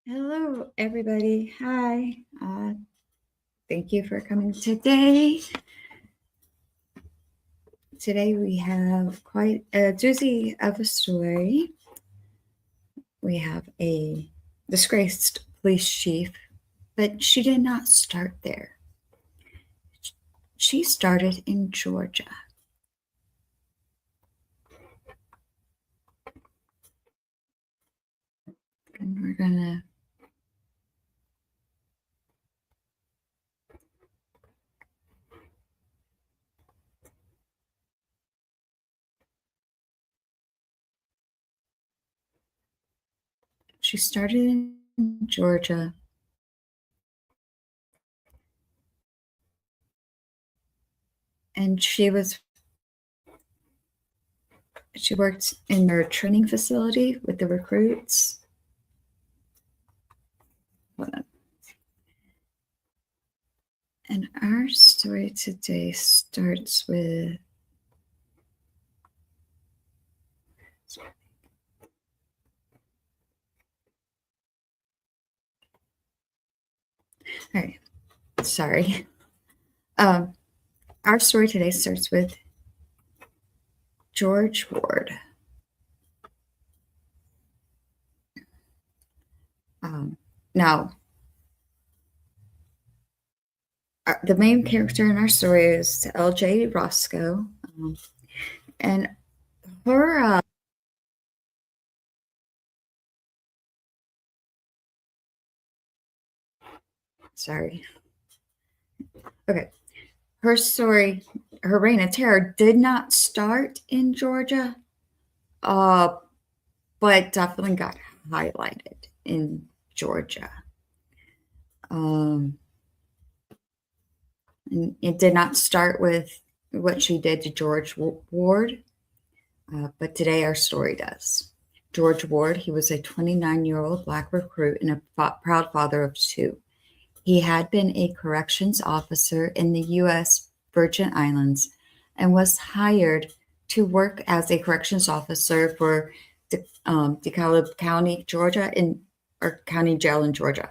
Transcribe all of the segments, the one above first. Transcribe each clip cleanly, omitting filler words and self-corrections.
Hello, everybody. Hi. Thank you for coming today. Today we have quite a doozy of a story. We have a disgraced police chief, but she did not start there. She started in Georgia. And we're going to She started in Georgia, and she worked in their training facility with the recruits. Hold on. And our story today starts with all right. Sorry. Our story today starts with George Ward. Now, the main character in our story is L.J. Roscoe, and her her story, her reign of terror did not start in Georgia, but definitely got highlighted in Georgia. And it did not start with what she did to George Ward, but today our story does. George Ward, he was a 29-year-old Black recruit and a proud father of two. He had been a corrections officer in the U.S. Virgin Islands and was hired to work as a corrections officer for DeKalb County, Georgia, or county jail in Georgia.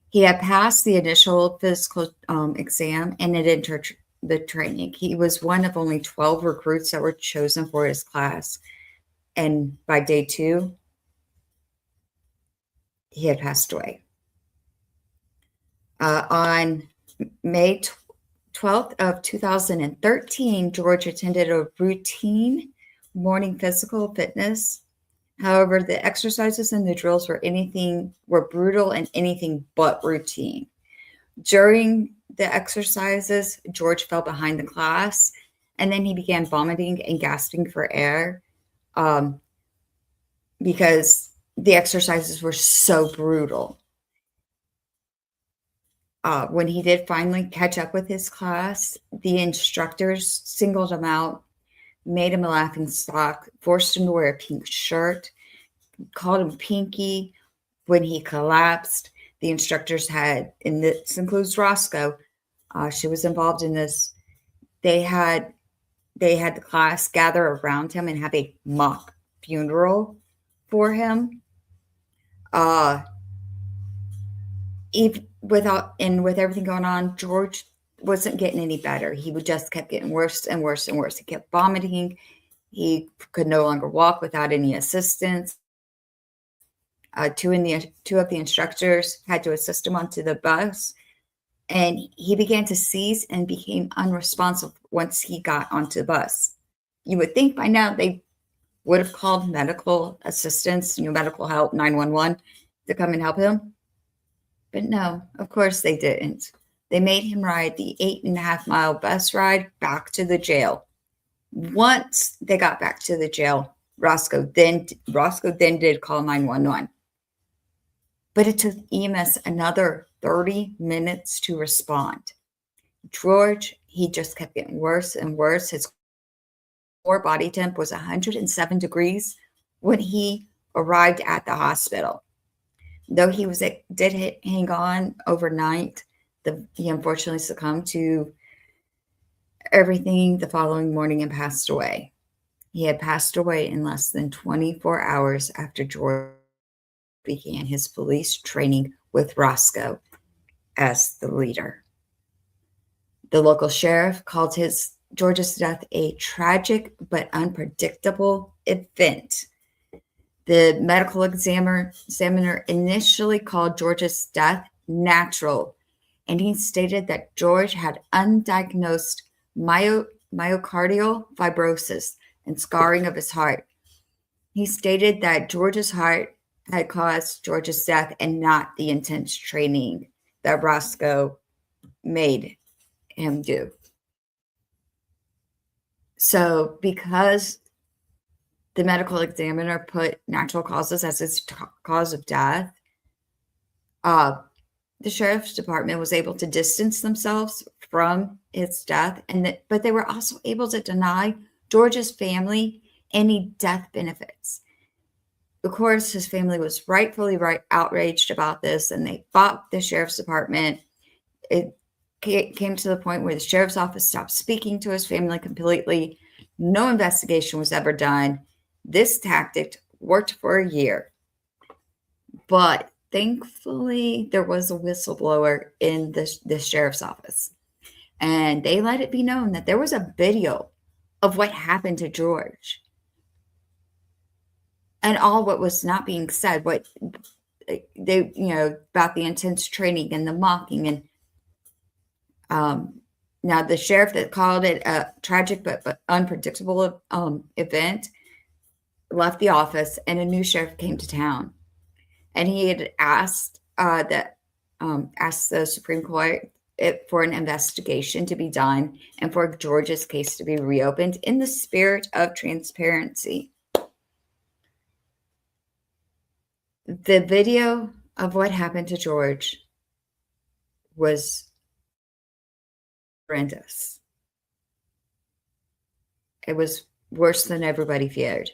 He had passed the initial physical exam and had entered the training. He was one of only 12 recruits that were chosen for his class. And by day 2, he had passed away. On May 12th of 2013, George attended a routine morning physical fitness. However, the exercises and the drills were brutal and anything but routine. During the exercises, George fell behind the class, and then he began vomiting and gasping for air because the exercises were so brutal. When he did finally catch up with his class, the instructors singled him out, made him a laughing stock, forced him to wear a pink shirt, called him Pinky. When he collapsed, the instructors had, and this includes Roscoe, she was involved in this. They had the class gather around him and have a mock funeral for him. Even with everything going on, George wasn't getting any better. He just kept getting worse and worse and worse. He kept vomiting. He could no longer walk without any assistance. Two of the instructors had to assist him onto the bus, and he began to seize and became unresponsive once he got onto the bus. You would think by now they would have called medical assistance, medical help, 911, to come and help him. But no, of course they didn't. They made him ride the 8.5-mile bus ride back to the jail. Once they got back to the jail, Roscoe then did call 911. But it took EMS another 30 minutes to respond. George, he just kept getting worse and worse. His core body temp was 107 degrees when he arrived at the hospital. Though he did hang on overnight, he unfortunately succumbed to everything the following morning and passed away. He had passed away in less than 24 hours after George began his police training with Roscoe as the leader. The local sheriff called George's death a tragic but unpredictable event. The medical examiner initially called George's death natural, and he stated that George had undiagnosed myocardial fibrosis and scarring of his heart. He stated that George's heart had caused George's death and not the intense training that Roscoe made him do. So because the medical examiner put natural causes as his cause of death, the sheriff's department was able to distance themselves from his death, but they were also able to deny George's family any death benefits. Of course, his family was rightfully outraged about this, and they fought the sheriff's department. It came to the point where the sheriff's office stopped speaking to his family completely. No investigation was ever done. This tactic worked for a year, but thankfully there was a whistleblower in the sheriff's office, and they let it be known that there was a video of what happened to George. And all what was not being said, what they, about the intense training and the mocking. And now the sheriff that called it a tragic but unpredictable event left the office, and a new sheriff came to town. And he had asked the Supreme Court for an investigation to be done and for George's case to be reopened in the spirit of transparency. The video of what happened to George was horrendous. It was worse than everybody feared.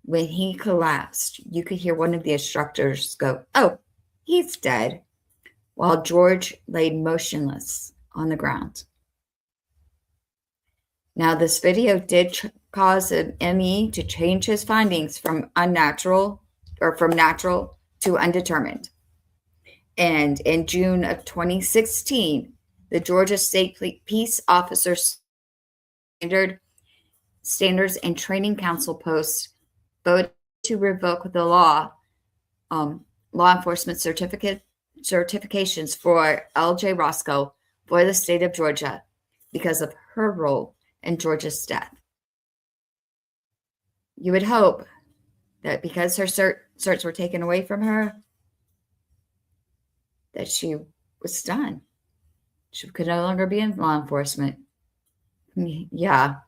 When he collapsed, you could hear one of the instructors go, "Oh, he's dead," while George laid motionless on the ground. Now, this video did cause an ME to change his findings from natural to undetermined. And in June of 2016, the Georgia State Peace Officers Standards and Training Council post voted to revoke the law enforcement certifications for L.J. Roscoe for the state of Georgia because of her role in George's death. You would hope that because her certs were taken away from her, that she was done. She could no longer be in law enforcement. Yeah.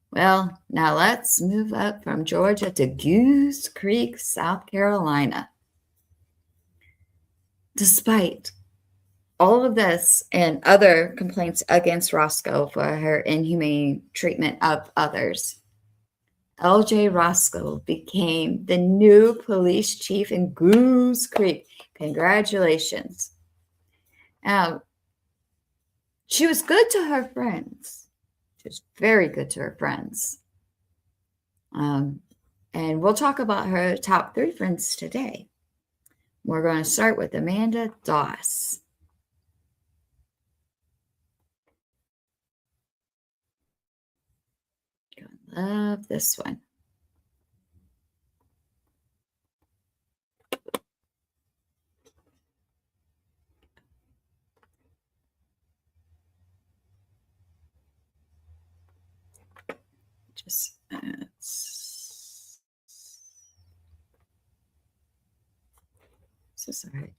Well, now let's move up from Georgia to Goose Creek, South Carolina. Despite all of this and other complaints against Roscoe for her inhumane treatment of others, L.J. Roscoe became the new police chief in Goose Creek. Congratulations. Now, she was good to her friends. She was very good to her friends. And we'll talk about her top 3 friends today. We're going to start with Amanda Doss. I love this one. Just so sorry.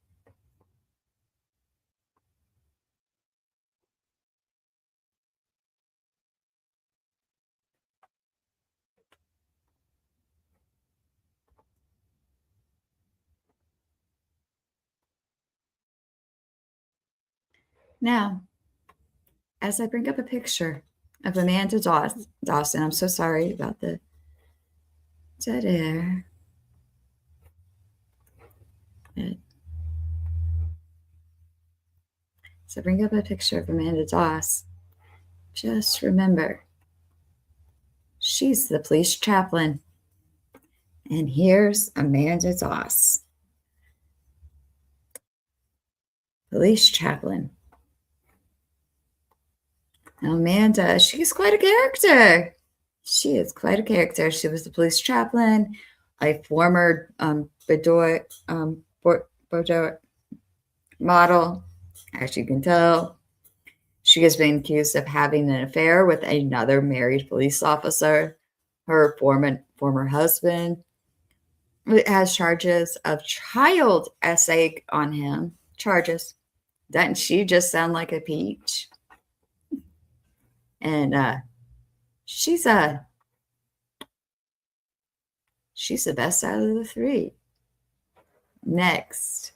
Now, as I bring up a picture of Amanda Dawson, I'm so sorry about the dead air. So bring up a picture of Amanda Doss. Just remember, she's the police chaplain. And here's Amanda Doss. police chaplain. Amanda, she's quite a character. She is quite a character. She was the police chaplain, a former Bordeaux model, as you can tell. She has been accused of having an affair with another married police officer. Her former husband has charges of child essay on him. Charges. Doesn't she just sound like a peach? And she's the best out of the three. Next,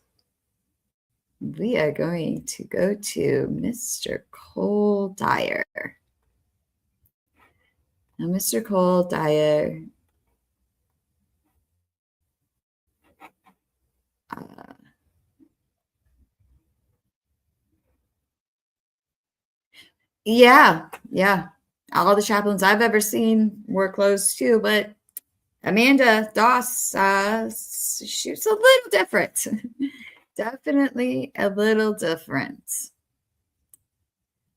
we are going to go to Mr. Cole Dyer. Now, Mr. Cole Dyer, yeah. All the chaplains I've ever seen were closed too, but Amanda Doss, she's a little different. Definitely a little different.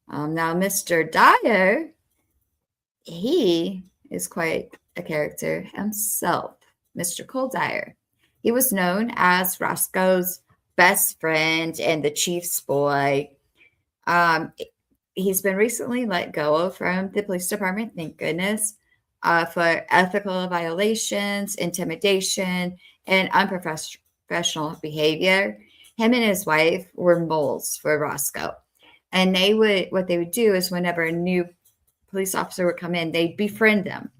Now, Mr. Dyer, he is quite a character himself, Mr. Cole Dyer. He was known as Roscoe's best friend and the chief's boy. He's been recently let go from the police department, thank goodness, for ethical violations, intimidation, and unprofessional behavior. Him and his wife were moles for Roscoe. And what they would do is whenever a new police officer would come in, they'd befriend them.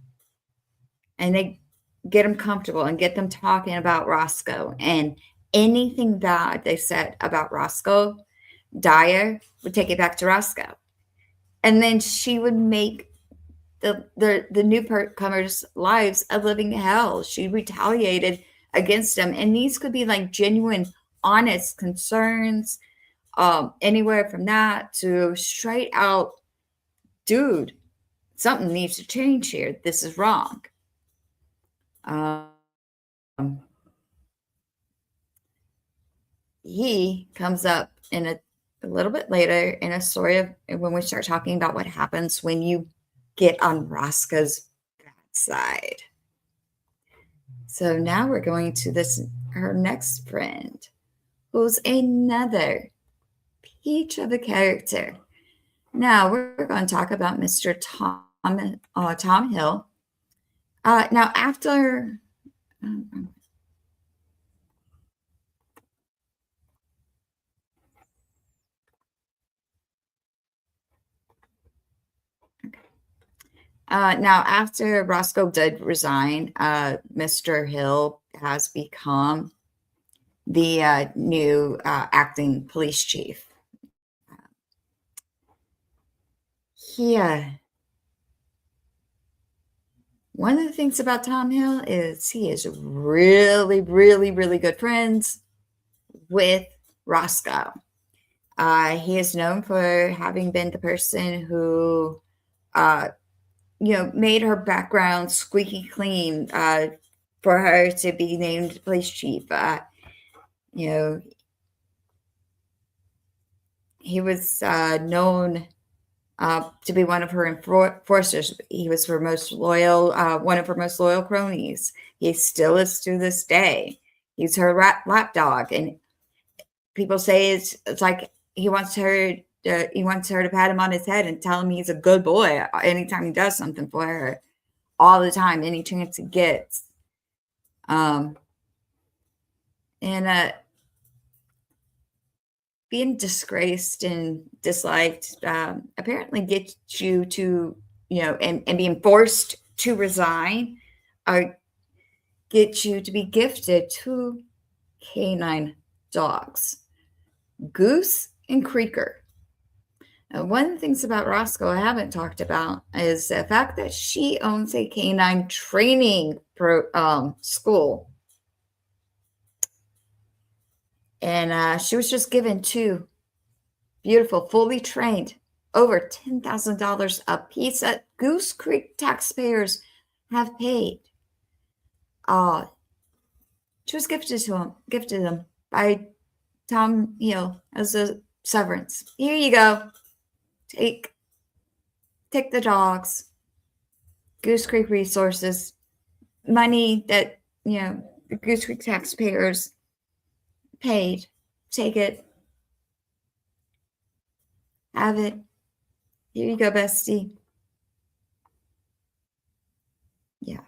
And they get them comfortable and get them talking about Roscoe. And anything bad they said about Roscoe, Dyer would take it back to Roscoe. And then she would make the newcomers' lives a living hell. She retaliated against them. And these could be like genuine, honest concerns, anywhere from that to straight out, dude, something needs to change here. This is wrong. He comes up in a little bit later in a story of when we start talking about what happens when you get on Roscoe's bad side. So now we're going to her next friend, who's another peach of a character. Now we're going to talk about Mr. Tom Hill. Now after now after Roscoe did resign, Mr. Hill has become the new acting police chief. One of the things about Tom Hill is he is really, really, really good friends with Roscoe. He is known for having been the person who, made her background squeaky clean for her to be named police chief. He was known to be one of her enforcers. He was her most loyal, one of her most loyal cronies. He still is to this day. He's her lapdog, and people say it's like he wants her to pat him on his head and tell him he's a good boy anytime he does something for her, all the time, any chance he gets. Being disgraced and disliked apparently gets you to, and being forced to resign, get you to be gifted 2 canine dogs, Goose and Creaker. Now, one of the things about Roscoe I haven't talked about is the fact that she owns a canine training school. And she was just given 2 beautiful, fully trained, over $10,000 a piece that Goose Creek taxpayers have paid. She was gifted them by Tom Hill as a severance. Here you go. Take the dogs. Goose Creek resources, money that the Goose Creek taxpayers paid. Take it. Have it. Here you go, bestie. Yeah.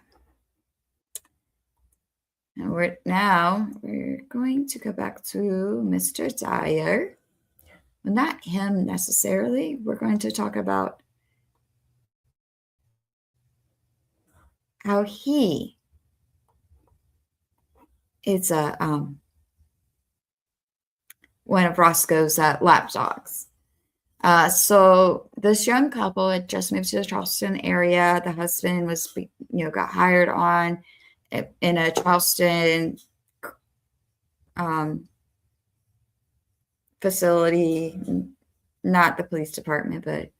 Now we're going to go back to Mr. Dyer. Well, not him necessarily. We're going to talk about how he is one of Roscoe's lapdogs. So this young couple had just moved to the Charleston area. The husband was, got hired on in a Charleston facility, not the police department, but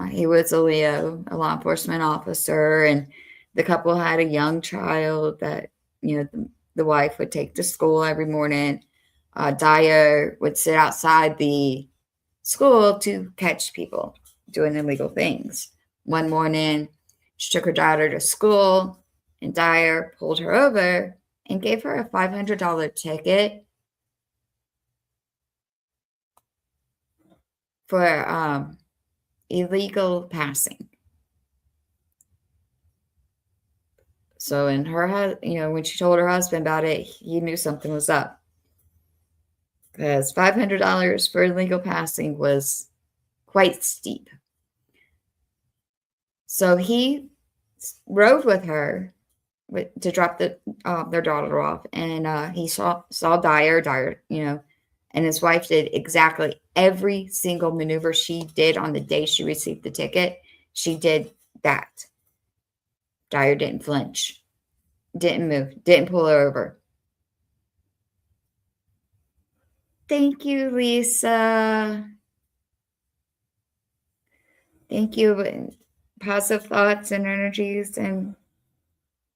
he was a Leo, a law enforcement officer, and the couple had a young child that, the wife would take to school every morning. Dyer would sit outside the school to catch people doing illegal things. One morning, she took her daughter to school, and Dyer pulled her over and gave her a $500 ticket for illegal passing. So when when she told her husband about it, he knew something was up. Because $500 for illegal passing was quite steep. So he rode with her to drop their daughter off, and he saw Dyer, and his wife did exactly every single maneuver she did on the day she received the ticket. She did that. Dyer didn't flinch, didn't move, didn't pull her over. Thank you, Lisa. Thank you. Positive thoughts and energies and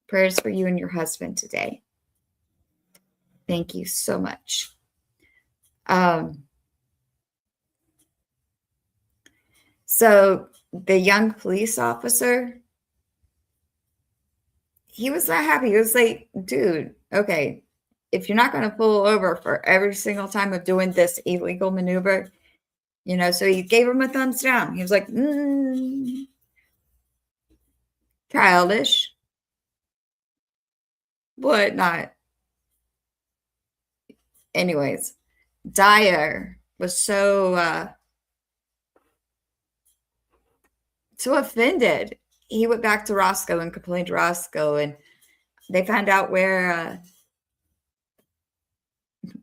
prayers for you and your husband today. Thank you so much. So the young police officer, he was not happy. He was like, dude, okay, if you're not going to pull over for every single time of doing this illegal maneuver, so he gave him a thumbs down. He was like, childish, but not. Anyways, Dyer was so offended. He went back to Roscoe and complained to Roscoe, and they found out where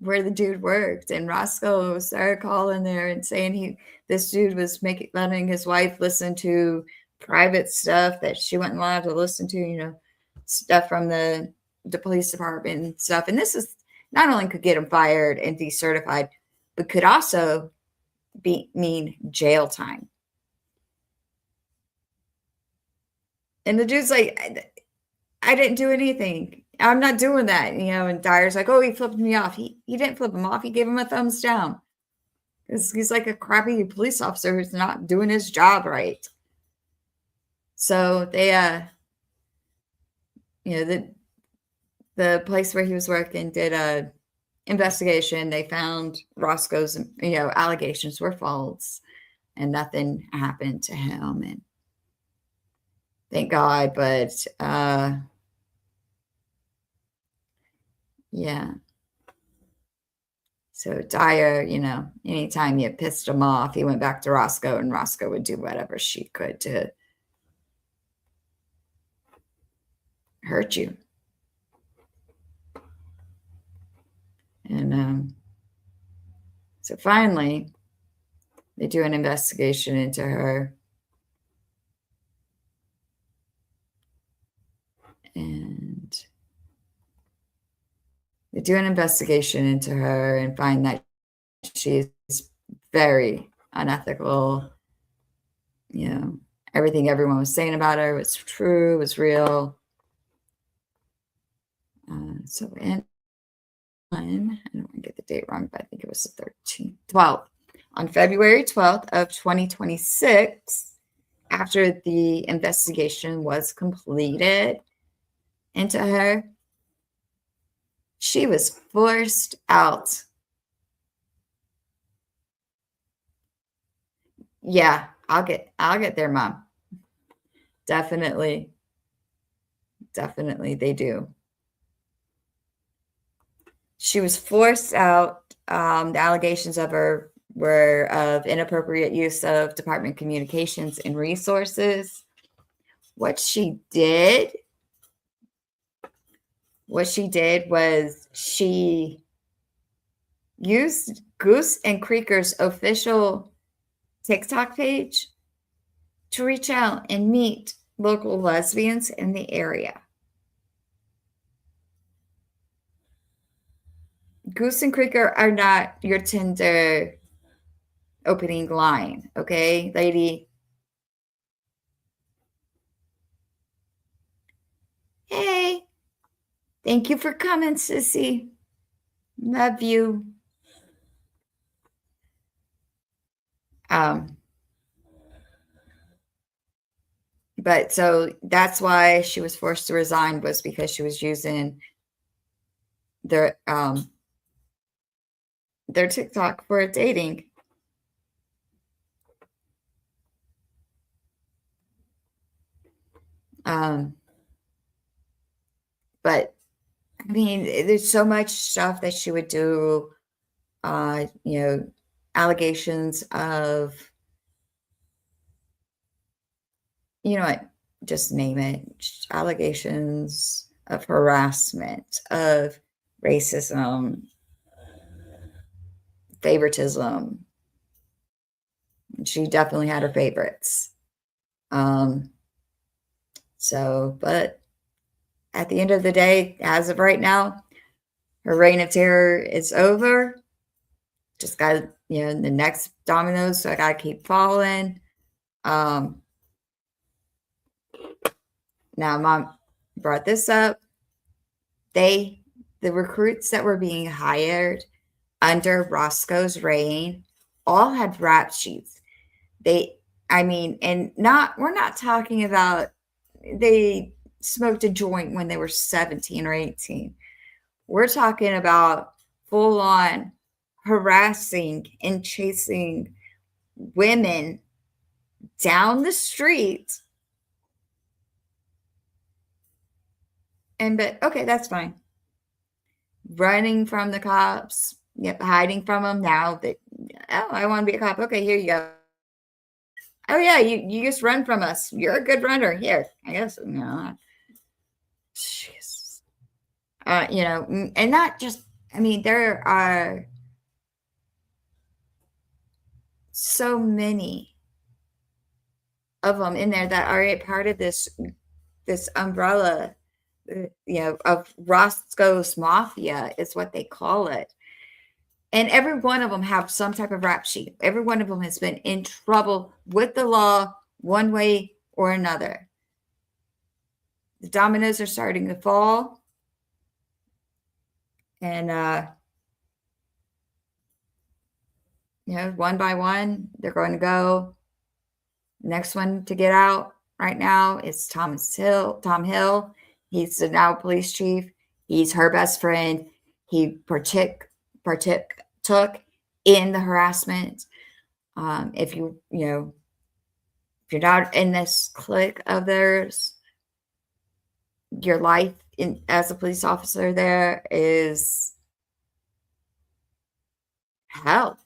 the dude worked, and Roscoe started calling there and saying this dude was letting his wife listen to private stuff that she wasn't allowed to listen to, stuff from the police department and stuff. And this is not only could get him fired and decertified, but could also mean jail time. And the dude's like, I didn't do anything. I'm not doing that, and Dyer's like, oh, he flipped me off. He didn't flip him off. He gave him a thumbs down. Because he's like a crappy police officer who's not doing his job right. So they, the place where he was working did a investigation. They found Roscoe's, allegations were false, and nothing happened to him. And thank God, but yeah. So Dyer, anytime you pissed him off, he went back to Roscoe, and Roscoe would do whatever she could to hurt you. And so finally, they do an investigation into her. And they do an investigation into her and find that she's very unethical. Everything everyone was saying about her was true, was real. So I don't want to get the date wrong, but I think it was the 13th, 12th. On February 12th of 2026, after the investigation was completed into her, she was forced out. Yeah, I'll get there, Mom. Definitely. Definitely they do. She was forced out. The allegations of her were of inappropriate use of department communications and resources. What she did was she used Goose and Creeker's official TikTok page to reach out and meet local lesbians in the area. Goose and Creeker are not your Tinder opening line, okay, lady? Hey, thank you for coming, sissy. Love you. But so that's why she was forced to resign, was because she was using their TikTok for dating. But I mean, there's so much stuff that she would do, allegations of, what, just name it, allegations of harassment, of racism, favoritism. She definitely had her favorites. But at the end of the day, as of right now, her reign of terror is over. Just got, the next dominoes, so I gotta keep following. Now, Mom brought this up. The recruits that were being hired under Roscoe's reign all had rap sheets. We're not talking about they smoked a joint when they were 17 or 18. We're talking about full on harassing and chasing women down the street. But okay, that's fine. Running from the cops, hiding from them. Now that, I want to be a cop. Okay, here you go. Oh yeah, you just run from us. You're a good runner. Here, I guess. Jesus. And not just. There are so many of them in there that are a part of this umbrella, of Roscoe's Mafia is what they call it. And every one of them have some type of rap sheet. Every one of them has been in trouble with the law one way or another. The dominoes are starting to fall. And, one by one, they're going to go. Next one to get out right now is Tom Hill. He's now police chief. He's her best friend. He partook in the harassment. If you're not in this clique of theirs, your life as a police officer there is hell.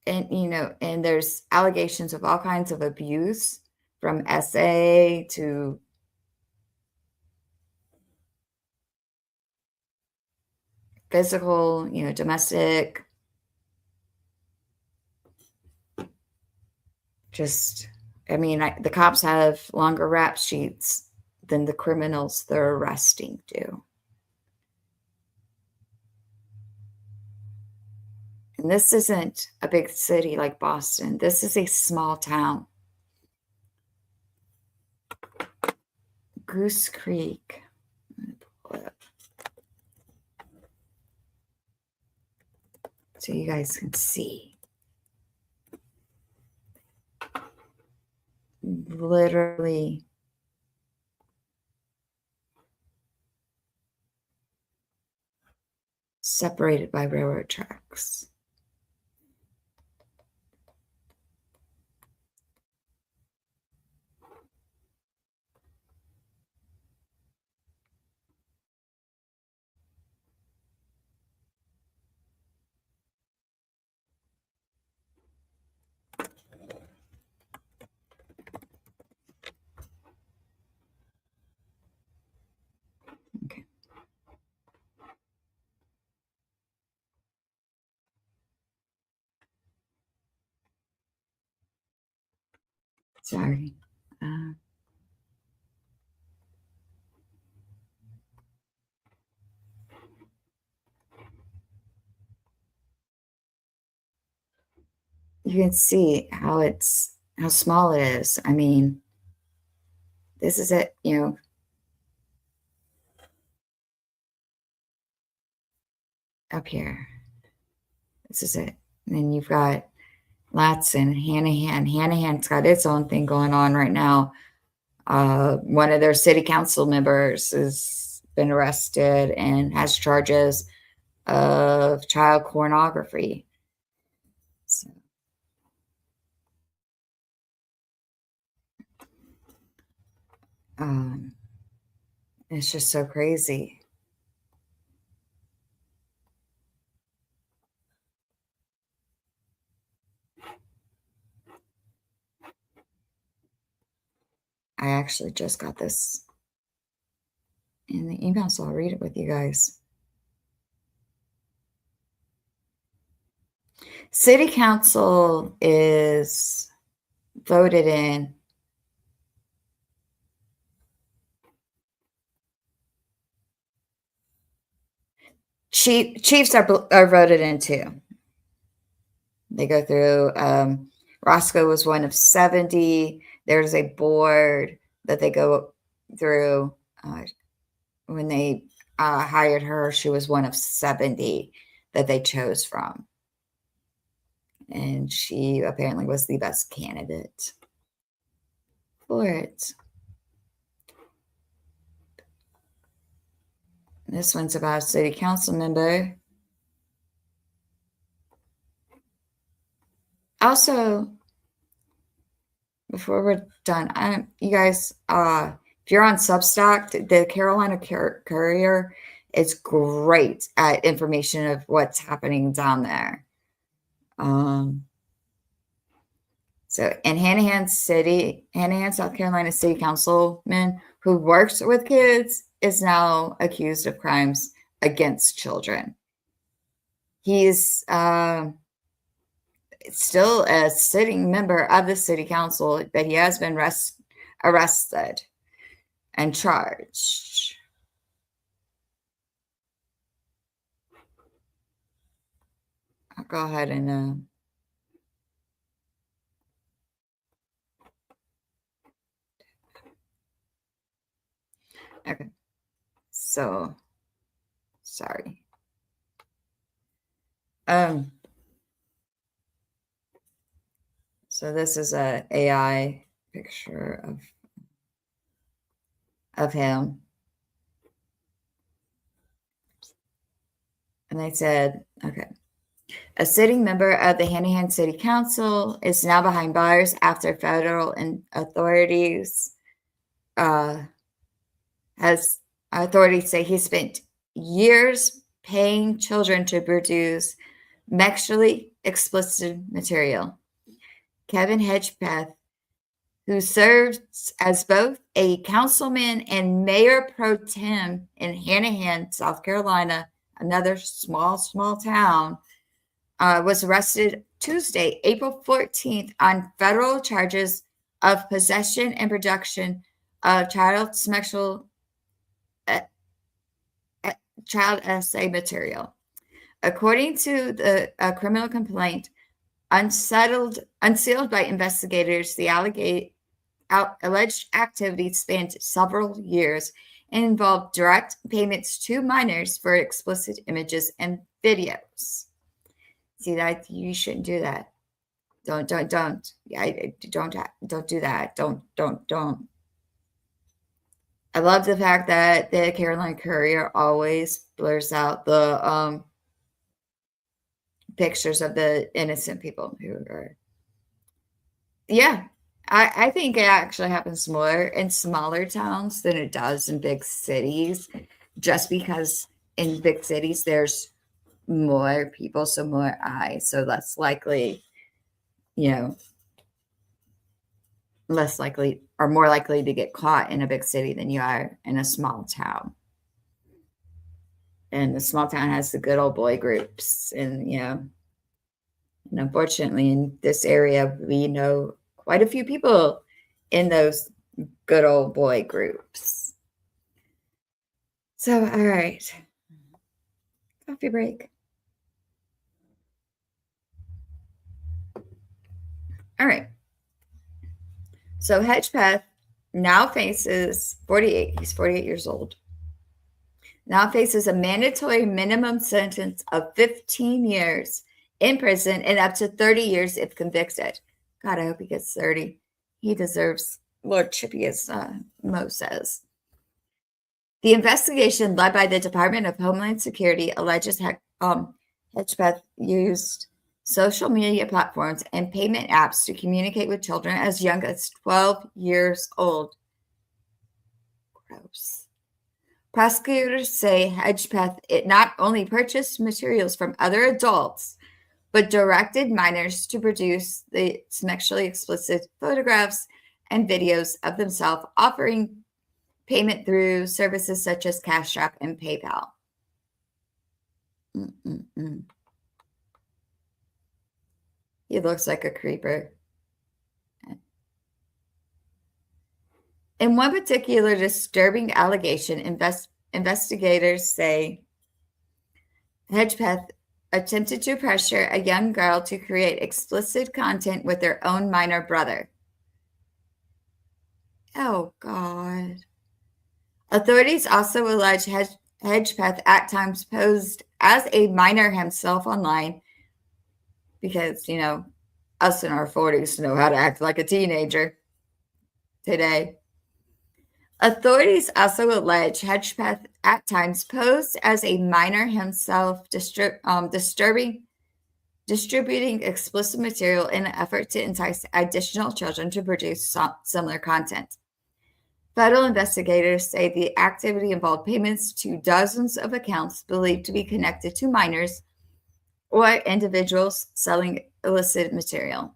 And and there's allegations of all kinds of abuse, from SA to physical, domestic. The cops have longer rap sheets than the criminals they're arresting do. And this isn't a big city like Boston. This is a small town. Goose Creek. Let me pull it up so you guys can see. Literally separated by railroad tracks. Okay. Sorry. You can see how small it is. I mean, this is it, up here. This is it. And then you've got Latson, Hanahan. Hanahan's got its own thing going on right now. One of their city council members has been arrested and has charges of child pornography. So, it's just so crazy. I actually just got this in the email, so I'll read it with you guys. City council is voted in. Chiefs are voted in too. They go through. Roscoe was one of 70. There's a board that they go through. When they hired her, she was one of 70 that they chose from. And she apparently was the best candidate for it. This one's about a city council member. Also, before we're done, you guys, if you're on Substack, the Carolina Courier is great at information of what's happening down there. So in Hanahan, South Carolina City Councilman who works with kids is now accused of crimes against children. He's still a sitting member of the city council, but he has been arrested and charged. I'll go ahead and okay. So sorry. So this is a AI picture of him. And they said, okay. A sitting member of the Hanahan City Council is now behind bars after federal authorities say he spent years paying children to produce sexually explicit material. Kevin Hedgepeth, who serves as both a councilman and mayor pro tem in Hanahan, South Carolina, another small town, was arrested Tuesday, April 14th, on federal charges of possession and production of child sexual child essay material. According to the criminal complaint, unsealed by investigators, the alleged activity spanned several years and involved direct payments to minors for explicit images and videos. See, that you shouldn't do that. Don't. Yeah, don't do that. Don't. I love the fact that the Carolina Courier always blurs out the pictures of the innocent people who are. Yeah, I think it actually happens more in smaller towns than it does in big cities, just because in big cities there's more people, so more eyes, so less likely, you know, less likely or more likely to get caught in a big city than you are in a small town. And the small town has the good old boy groups, and and unfortunately in this area we know quite a few people in those good old boy groups. So, all right, coffee break. All right. So Hedgepeth now faces 48. He's 48 years old. Now faces a mandatory minimum sentence of 15 years in prison and up to 30 years if convicted. God, I hope he gets 30. He deserves Lord Chippy, as Mo says. The investigation led by the Department of Homeland Security alleges Hedgepeth used social media platforms and payment apps to communicate with children as young as 12 years old. Gross. Prosecutors say Hedgepeth not only purchased materials from other adults, but directed minors to produce the sexually explicit photographs and videos of themselves, offering payment through services such as Cash App and PayPal. He looks like a creeper. In one particular disturbing allegation, investigators say Hedgepeth attempted to pressure a young girl to create explicit content with their own minor brother. Oh, God. Authorities also allege Hedgepeth at times posed as a minor himself online because, us in our 40s know how to act like a teenager today. Authorities also allege Hedgepeth at times posed as a minor himself, distributing explicit material in an effort to entice additional children to produce similar content. Federal investigators say the activity involved payments to dozens of accounts believed to be connected to minors or individuals selling illicit material.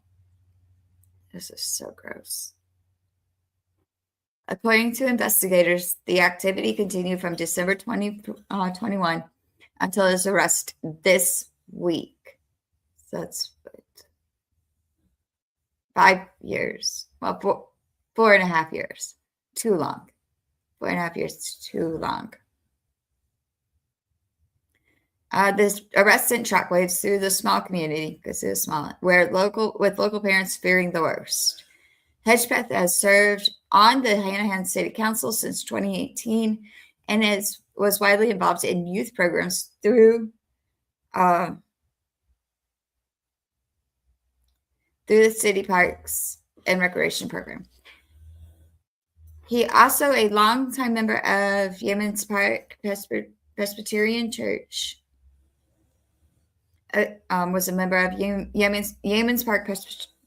This is so gross. According to investigators, the activity continued from December 2021 until his arrest this week. So that's 5 years. Well, 4.5 years. Too long. 4.5 years, too long. This arrest sent shockwaves through the small community, because it was small, with local parents fearing the worst. Hedgepeth has served on the Hanahan City Council since 2018 and was widely involved in youth programs through the city parks and recreation program. He also a longtime member of Yemen's Park Presbyterian Church. Was a member of Yemen's Park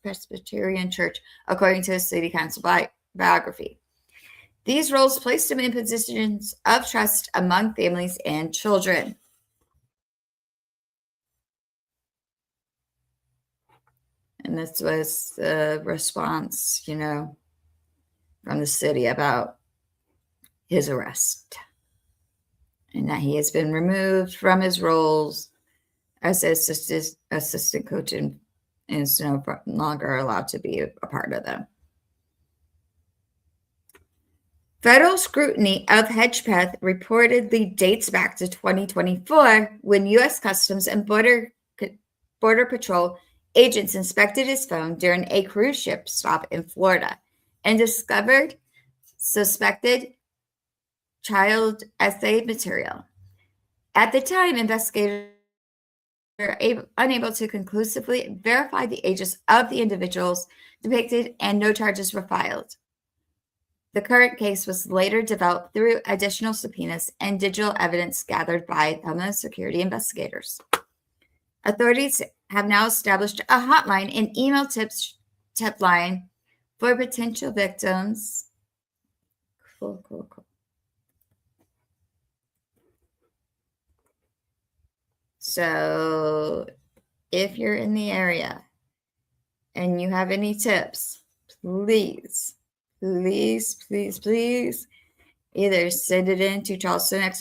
Presbyterian Church, according to his city council biography. These roles placed him in positions of trust among families and children. And this was the response, from the city about his arrest, and that he has been removed from his roles as assistant coach and is no longer allowed to be a part of them. Federal scrutiny of Hedgepeth reportedly dates back to 2024 when U.S. Customs and Border Patrol agents inspected his phone during a cruise ship stop in Florida. and discovered suspected child essay material. At the time, investigators were unable to conclusively verify the ages of the individuals depicted, and no charges were filed. The current case was later developed through additional subpoenas and digital evidence gathered by Homeland Security investigators. Authorities have now established a hotline and email tip line for potential victims. Cool. So if you're in the area and you have any tips, please either send it in to Charleston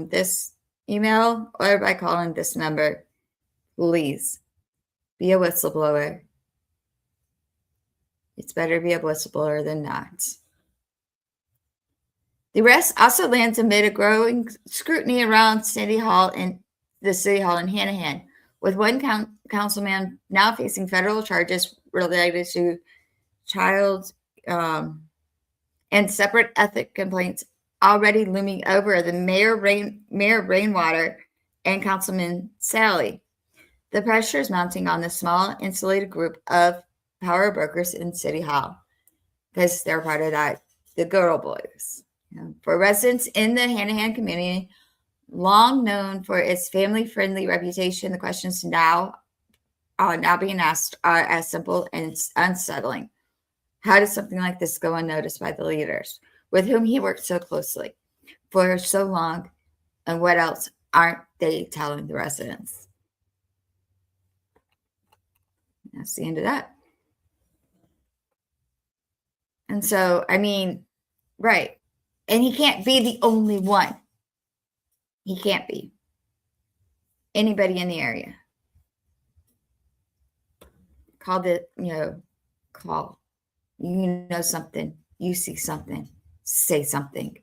this email or by calling this number. Please be a whistleblower. It's better to be a whistleblower than not. The arrest also lands amid a growing scrutiny around the City Hall in Hanahan, with one councilman now facing federal charges related to child and separate ethic complaints already looming over the Mayor Rainwater and Councilman Sally. The pressure is mounting on the small, insulated group of power brokers in City Hall because they're part of that, the Girl Boys. For residents in the Hanahan community, long known for its family-friendly reputation, the questions now being asked are as simple and unsettling. How does something like this go unnoticed by the leaders with whom he worked so closely for so long? And what else aren't they telling the residents? That's the end of that. And so, right. And he can't be the only one. He can't be. Anybody in the area. Call. You know something. You see something. Say something.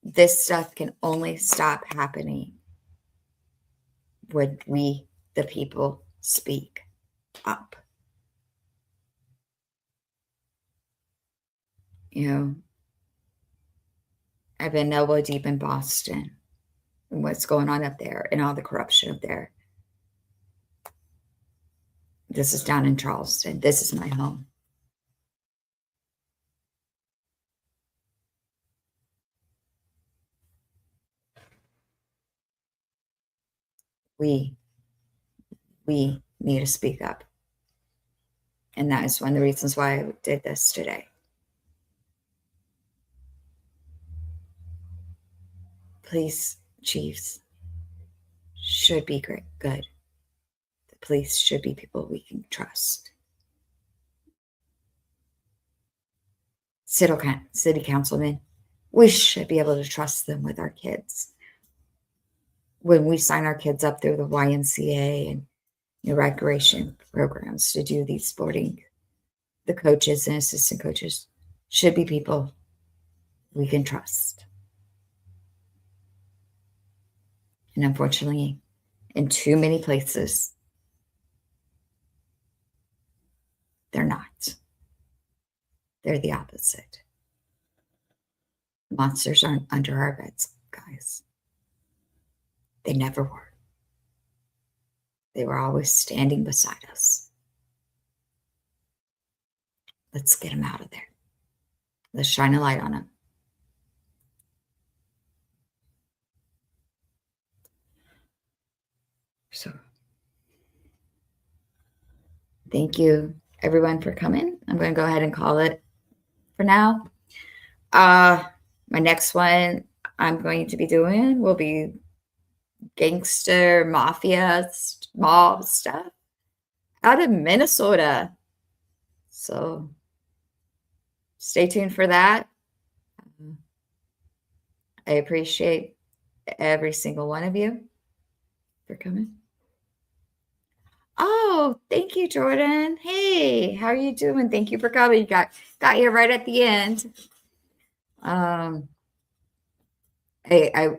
This stuff can only stop happening when we, the people, speak up. I've been elbow deep in Boston and what's going on up there and all the corruption up there. This is down in Charleston. This is my home. We need to speak up. And that is one of the reasons why I did this today. Police chiefs should be good. The police should be people we can trust. City councilmen, we should be able to trust them with our kids. When we sign our kids up through the YMCA and recreation programs to do these sporting, the coaches and assistant coaches should be people we can trust. And unfortunately, in too many places, they're not. They're the opposite. Monsters aren't under our beds, guys. They never were. They were always standing beside us. Let's get them out of there. Let's shine a light on them. So, thank you, everyone, for coming. I'm going to go ahead and call it for now. My next one I'm going to be doing will be gangster mafia mob stuff out of Minnesota. So stay tuned for that. I appreciate every single one of you for coming. Oh, thank you, Jordan. Hey, how are you doing? Thank you for coming. You got here right at the end. I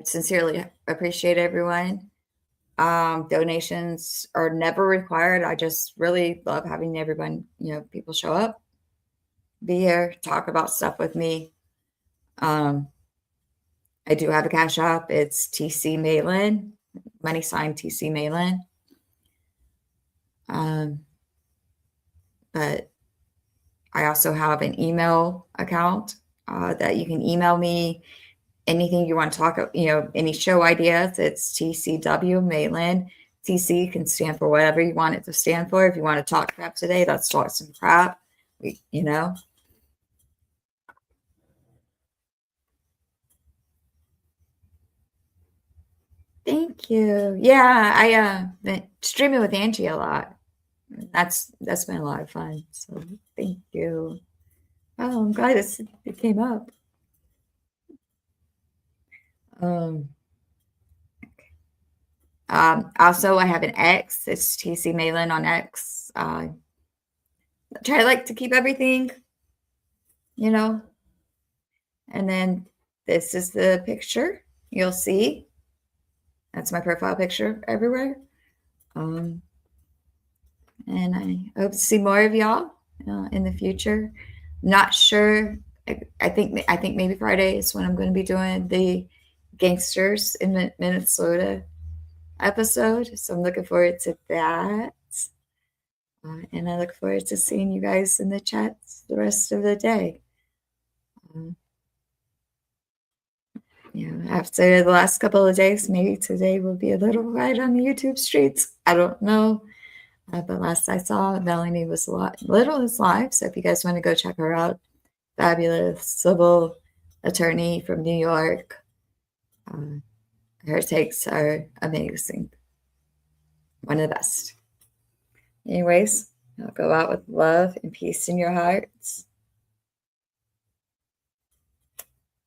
sincerely appreciate everyone. Donations are never required. I just really love having everyone, people show up be here, talk about stuff with me. I do have a Cash App. It's tcwmaelynn, money sign tcwmaelynn. But I also have an email account that you can email me anything you want to talk, any show ideas. It's tcwmaelynn. TC can stand for whatever you want it to stand for. If you want to talk crap today, let's talk some crap. Thank you. Yeah, I been streaming with Angie a lot. That's been a lot of fun. So thank you. Oh, I'm glad it came up. Also, I have an X. It's tcwmaelynn on X. Try like to keep everything, and then this is the picture you'll see. That's my profile picture everywhere. And I hope to see more of y'all in the future. Not sure. I think maybe Friday is when I'm going to be doing the gangsters in Minnesota episode. So I'm looking forward to that. And I look forward to seeing you guys in the chats the rest of the day. After the last couple of days, maybe today will be a little quiet on the YouTube streets. I don't know. But last I saw, Melanie was little is live. So if you guys want to go check her out, fabulous civil attorney from New York. Her takes are amazing. One of the best. Anyways, I'll go out with love and peace in your hearts.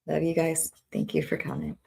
Love you guys. Thank you for coming.